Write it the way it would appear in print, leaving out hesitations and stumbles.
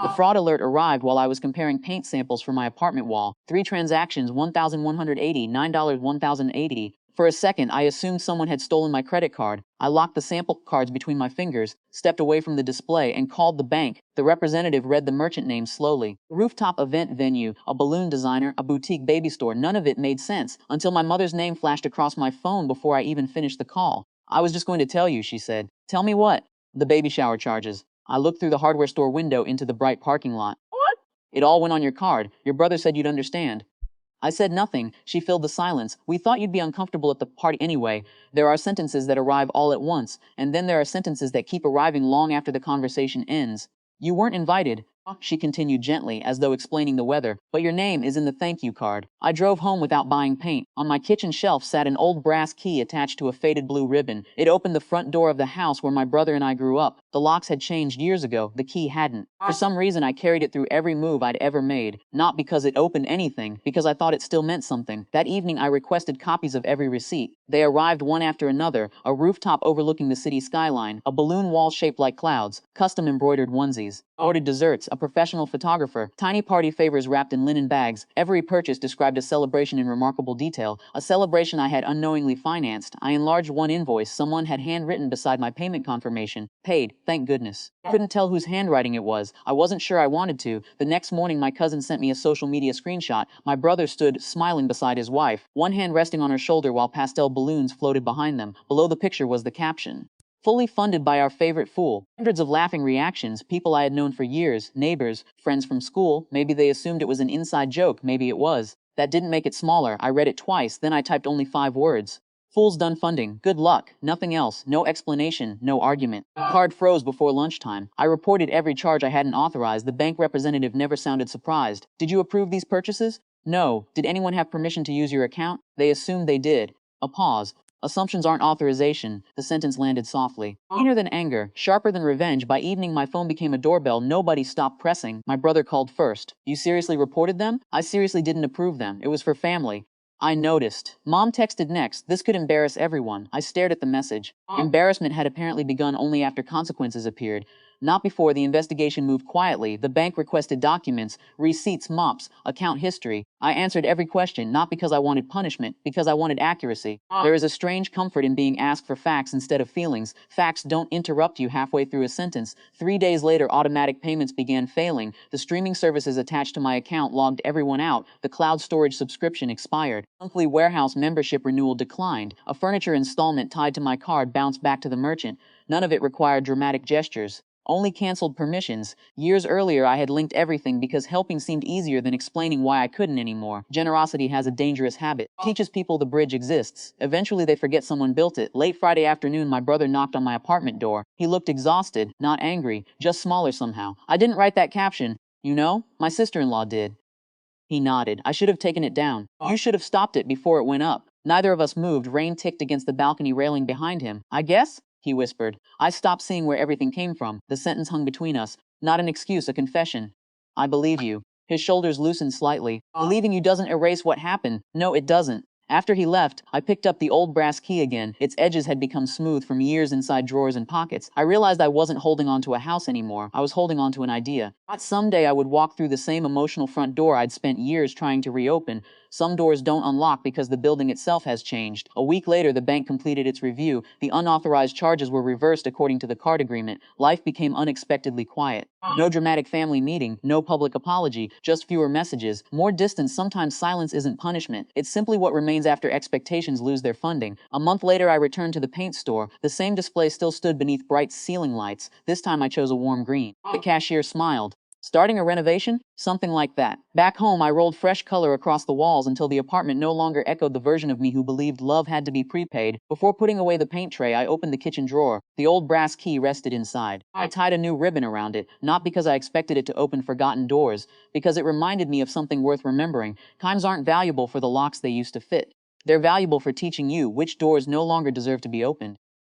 The fraud alert arrived while I was comparing paint samples for my apartment wall. 3 transactions, $1,180, $9, $1,080. For a second, I assumed someone had stolen my credit card. I locked the sample cards between my fingers, stepped away from the display, and called the bank. The representative read the merchant name slowly. Rooftop event venue, a balloon designer, a boutique baby store. None of it made sense until my mother's name flashed across my phone before I even finished the call. I was just going to tell you, she said. Tell me what? The baby shower charges. I looked through the hardware store window into the bright parking lot. What? It all went on your card. Your brother said you'd understand. I said nothing. She filled the silence. We thought you'd be uncomfortable at the party anyway. There are sentences that arrive all at once, and then there are sentences that keep arriving long after the conversation ends. You weren't invited, she continued gently, as though explaining the weather, but your name is in the thank you card. I drove home without buying paint. On my kitchen shelf sat an old brass key attached to a faded blue ribbon. It opened the front door of the house where my brother and I grew up. The locks had changed years ago. The key hadn't. For some reason, I carried it through every move I'd ever made. Not because it opened anything, because I thought it still meant something. That evening, I requested copies of every receipt. They arrived one after another: a rooftop overlooking the city skyline, a balloon wall shaped like clouds, custom embroidered onesies, ordered desserts, a professional photographer, tiny party favors wrapped in linen bags. Every purchase described a celebration in remarkable detail, a celebration I had unknowingly financed. I enlarged one invoice someone had handwritten beside my payment confirmation. Paid, thank goodness. I couldn't tell whose handwriting it was. I wasn't sure I wanted to. The next morning, my cousin sent me a social media screenshot. My brother stood smiling beside his wife, one hand resting on her shoulder while pastel balloons floated behind them. Below the picture was the caption: fully funded by our favorite fool. Hundreds of laughing reactions, people I had known for years, neighbors, friends from school. Maybe they assumed it was an inside joke, maybe it was. That didn't make it smaller. I read it twice, then I typed only 5 words. Fool's done funding. Good luck. Nothing else. No explanation. No argument. The card froze before lunchtime. I reported every charge I hadn't authorized. The bank representative never sounded surprised. Did you approve these purchases? No. Did anyone have permission to use your account? They assumed they did. A pause. Assumptions aren't authorization. The sentence landed softly. Keener than anger, sharper than revenge. By evening, my phone became a doorbell. Nobody stopped pressing. My brother called first. You seriously reported them? I seriously didn't approve them. It was for family. I noticed. Mom texted next. This could embarrass everyone. I stared at the message. Embarrassment had apparently begun only after consequences appeared. Not before. The investigation moved quietly. The bank requested documents, receipts, mops, account history. I answered every question, not because I wanted punishment, because I wanted accuracy. There is a strange comfort in being asked for facts instead of feelings. Facts don't interrupt you halfway through a sentence. 3 days later, automatic payments began failing. The streaming services attached to my account logged everyone out. The cloud storage subscription expired. Monthly warehouse membership renewal declined. A furniture installment tied to my card bounced back to the merchant. None of it required dramatic gestures. Only canceled permissions. Years earlier, I had linked everything because helping seemed easier than explaining why I couldn't anymore. Generosity has a dangerous habit. It teaches people the bridge exists. Eventually, they forget someone built it. Late Friday afternoon, my brother knocked on my apartment door. He looked exhausted, not angry, just smaller somehow. I didn't write that caption. You know, my sister-in-law did. He nodded. I should have taken it down. You should have stopped it before it went up. Neither of us moved. Rain ticked against the balcony railing behind him. I guess? He whispered. I stopped seeing where everything came from. The sentence hung between us. Not an excuse, a confession. I believe you. His shoulders loosened slightly. Believing you doesn't erase what happened. No, it doesn't. After he left, I picked up the old brass key again. Its edges had become smooth from years inside drawers and pockets. I realized I wasn't holding on to a house anymore. I was holding on to an idea. Someday I would walk through the same emotional front door I'd spent years trying to reopen. Some doors don't unlock because the building itself has changed. A week later, the bank completed its review. The unauthorized charges were reversed according to the card agreement. Life became unexpectedly quiet. No dramatic family meeting, no public apology, just fewer messages, more distance. Sometimes silence isn't punishment. It's simply what remains after expectations lose their funding. A month later, I returned to the paint store. The same display still stood beneath bright ceiling lights. This time I chose a warm green. The cashier smiled. Starting a renovation? Something like that. Back home, I rolled fresh color across the walls until the apartment no longer echoed the version of me who believed love had to be prepaid. Before putting away the paint tray, I opened the kitchen drawer. The old brass key rested inside. I tied a new ribbon around it, not because I expected it to open forgotten doors, because it reminded me of something worth remembering. Times aren't valuable for the locks they used to fit. They're valuable for teaching you which doors no longer deserve to be opened.